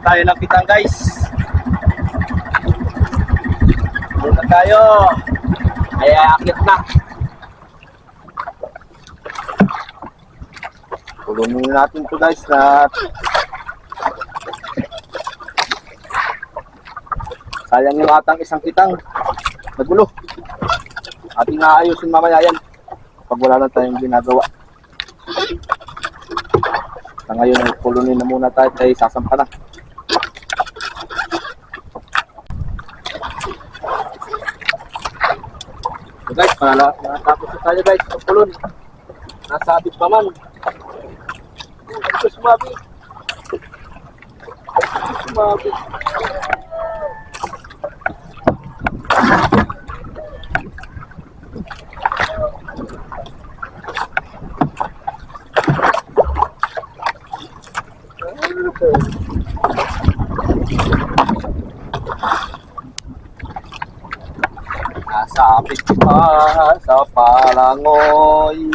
tayo ng pitang guys. Doon na tayo. Ay akit na. Pulunin natin to guys na sayang yung atang isang pitang. Nagulo. Ating aayusin mamaya yan pag wala na tayong ginagawa. Sa ngayon ay pulunin na muna tayo kay sasampa na. So guys, natapos na tayo guys sa pulun. Nasabit pa man. Ito sumabi. Sumabi. Nasabit pa sa palangoy.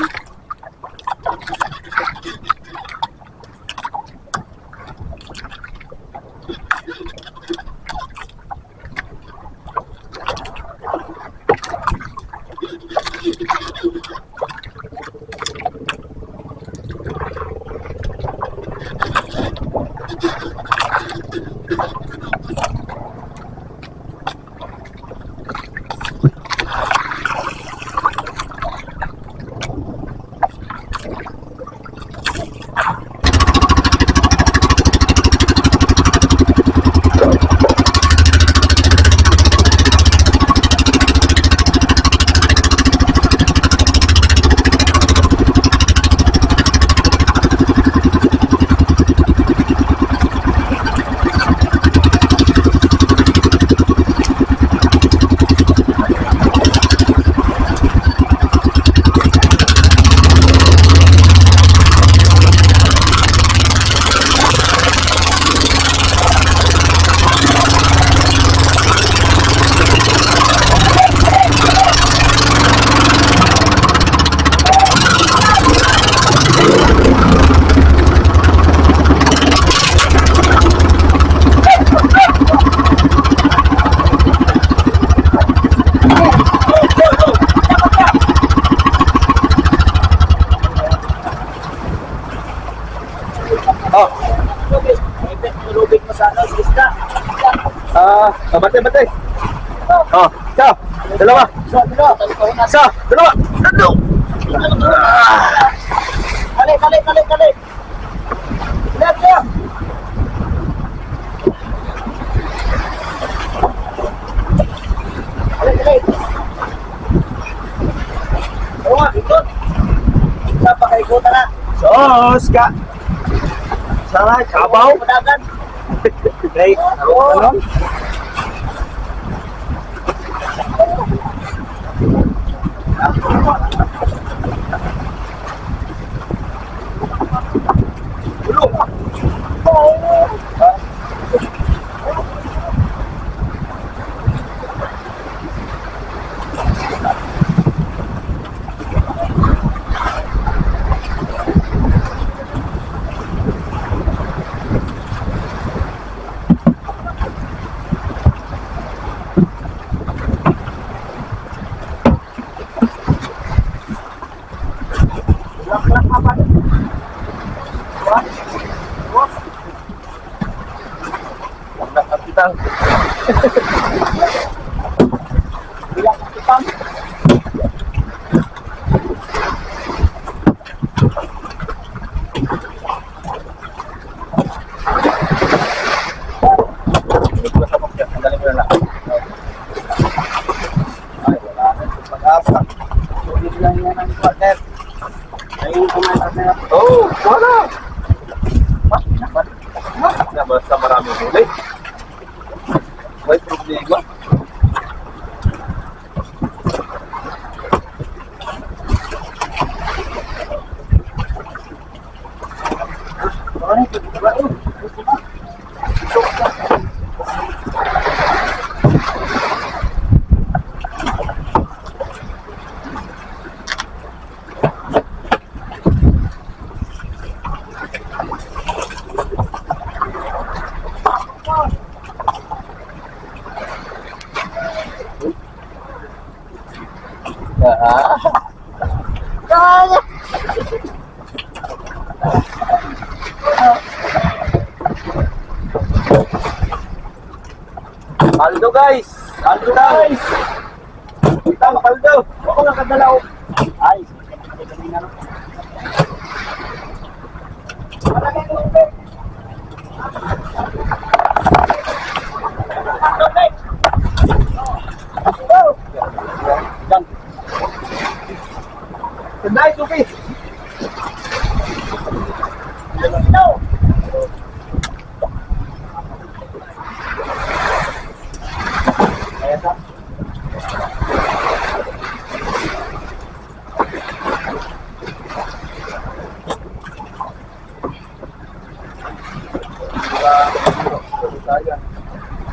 Bate. Oh, isa, dalawa. Isa, dalawa. Tatlo. Kali. Left. Kali. Oh, ikot. Sa pakaikutan na. Sos ka. Saray, kabaw. Padagan. Great. Ano? Oh, wala. Basta maraming huli. May problema. Ah. Paldo guys! Paldo guys! Itang paldo! Ako nakadalaw! Ay! Tandai, Supi!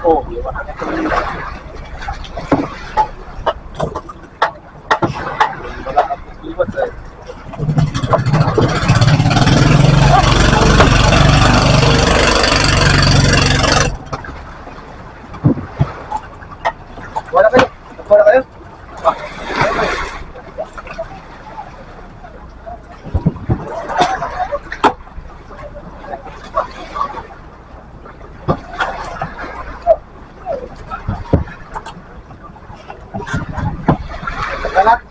Oh, wala kayo? Wala kayo? Kalat?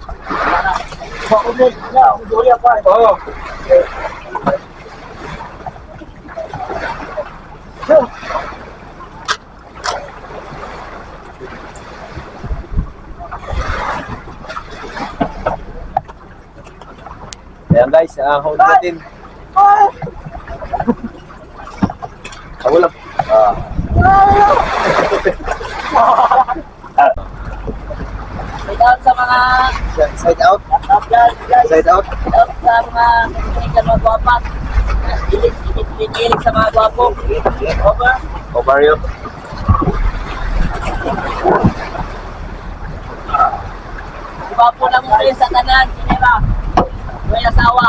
Pakulit na, duri apa? Oo. Ayan guys, hold natin. Ako lang. Side out sa mga Side out? Side out? side out sa mga kinikinig mga gwapat. Ilig sa mga gwapo. Over. Over you. Gwapo lang mo rin sa tanan. Sinira. May asawa.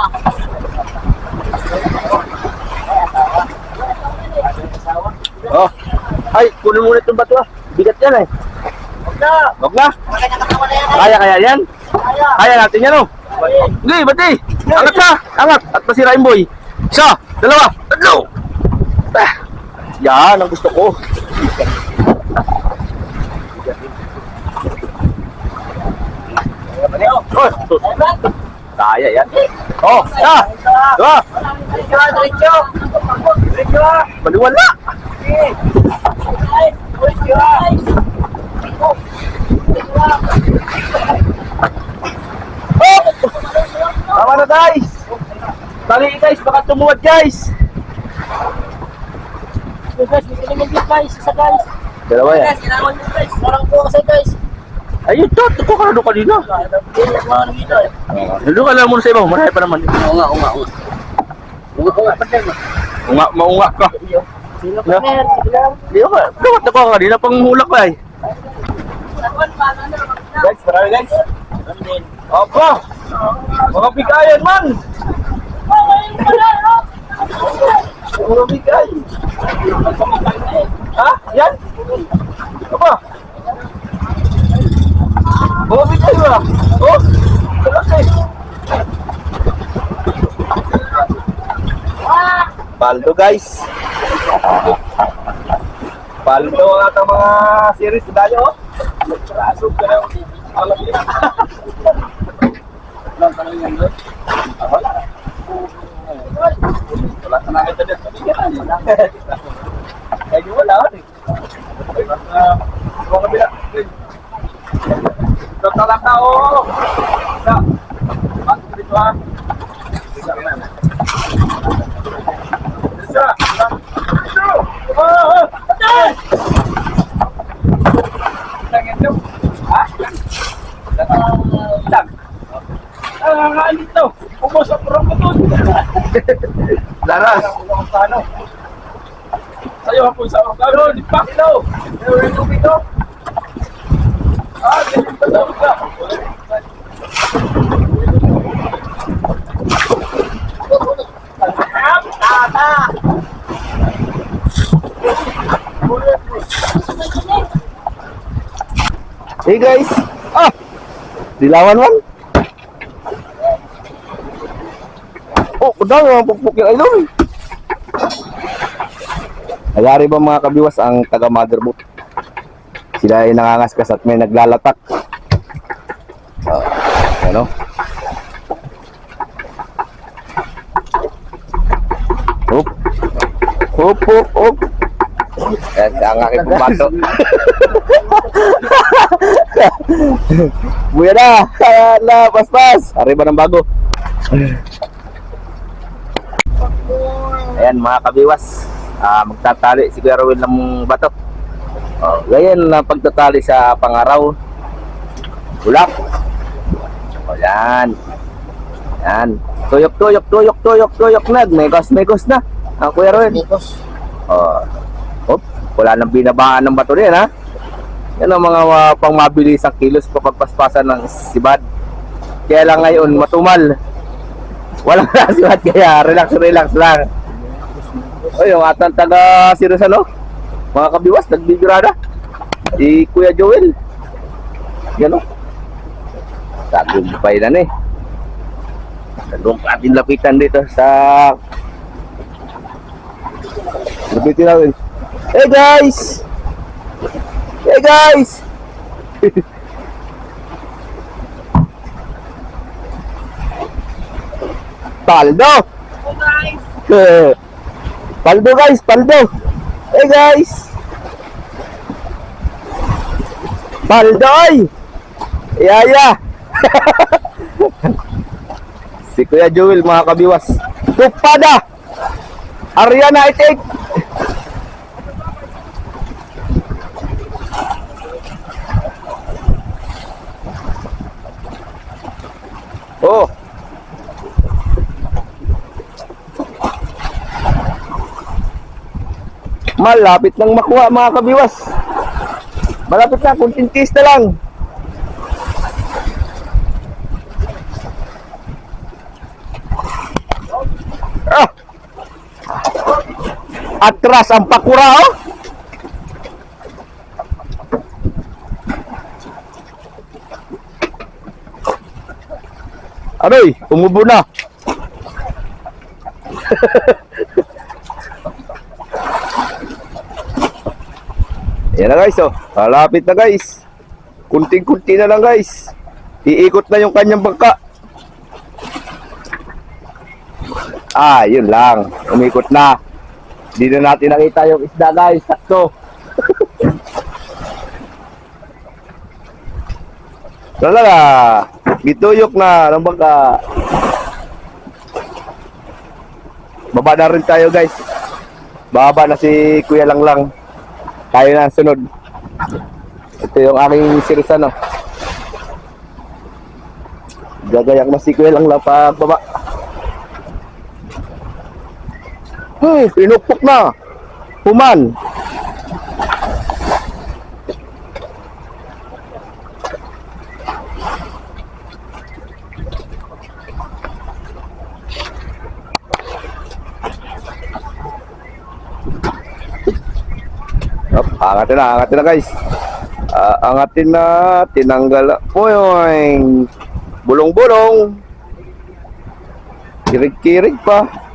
Oh. Ay, kunin muna itong bato ah. Bigat yan eh. Huwag na. Wag na. Makanya kasama na yan. Kaya yan? Kaya. Kaya natin yan oh. Hindi, bati. Angat ka. Angat. At masirain boy. Isa. Dalawa. Tatlo. Ah. Yan ang gusto ko. Oh, kaya yan. Oh, isa. Dua. Diretso. Diretso. Baliwala. Oh! Tama na guys. Tali guys, baka tumuwad guys. Guys, may kinilig guys. Isa guys. Dalawa yan. Guys, kailangan nyo guys. Marang po kasi guys. Ayun to, ito ka na kanina. Nandun ka lang muna sa iba, marami pa naman. Unga. Unga pa din. Maunga ka. Sino pa mer? Hindi ka, dapat ako kanina pang hulak ka eh. Guys, marami guys. Opo! Mga bigayan man! Mga bigay! Ha? Yan? Apa? Mga bigay ba? Oh! Kalaki! Paldo guys! Paldo ang atang mga series tayo oh! Asog ka na yung malaki. Lang ka lang yan doon. Wala. Wala ka na kita dyan. Kaya yung wala ka eh. Mga kabila. Ito talang ka o. Isa. Pasok dito ha. Isa ka na. Isa. Isa. Patay! Tangin nyo. Ha? Tang. Nangangalit to. Pumusok ko ko doon. Laras. Sa'yo po sa organo. Di pa kilo. Meron yung ito. Ah, ganyan pa daw ka. Tata. Hey guys. Ah. Dilawan man. Oh, kudang yung pupukil idol. Nagyari ba mga kabiwas ang taga motherboard? Sila ay nangangaskas at may naglalatak. Ano? Hop. Hop, hop, hop. Yan, ang aking pumbato. Buya na! Na, pas-pas! Hari ba ng bago? Ayan mga kabiwas, magtatali si Kuya Rowel ng bato. Ganyan na pagtatali sa pangaraw. Ulap. Yan. Yan. Tuyok, tuyok, tuyok, tuyok, tuyok na. Megos na. Ang Kuya Rowel. Hop, wala nang binabaan ng bato rin, ha? Yan ang mga pang mabilis ang kilos kapagpaspasan ng sibad. Kaya lang ngayon, matumal. Walang sibad, kaya relax, relax lang. O, yung atang taga Sirius, ano? Mga kabiwas, nagbibirada. Si Kuya Joel. Yan, o. Tagumpay na, eh. Tagumpay lapitan dito sa... Lapitin natin. Hey guys! Hey guys! Paldo! Paldo guys! Paldo! Hey guys! Paldo ay! Yaya! Si Kuya Joel mga kabiwas. Tupada! Ariana itik! Oh. Malapit nang makuha mga kabiwas. Malapit na, kunting tiis na lang. Atras ang pakura, oh. Aroy, umubo na. Yan na guys, oh. Malapit na guys. Kunting-kunti na lang guys. Iikot na yung kanyang bangka. Yun lang. Umikot na. Hindi na natin nakita yung isda guys. Sakto. Talaga. Gituyok na ng bangka. Baba na rin tayo guys. Baba na si Kuya Langlang. Tayo na sunod. Ito yung aking sirisan, oh. Gagayak na si Kuya Langlang pagbaba. Pinukpok na. Puman. Angatin na guys. Angatin na, tinanggal. Poing. Bulong-bulong. Kirig-kirig pa.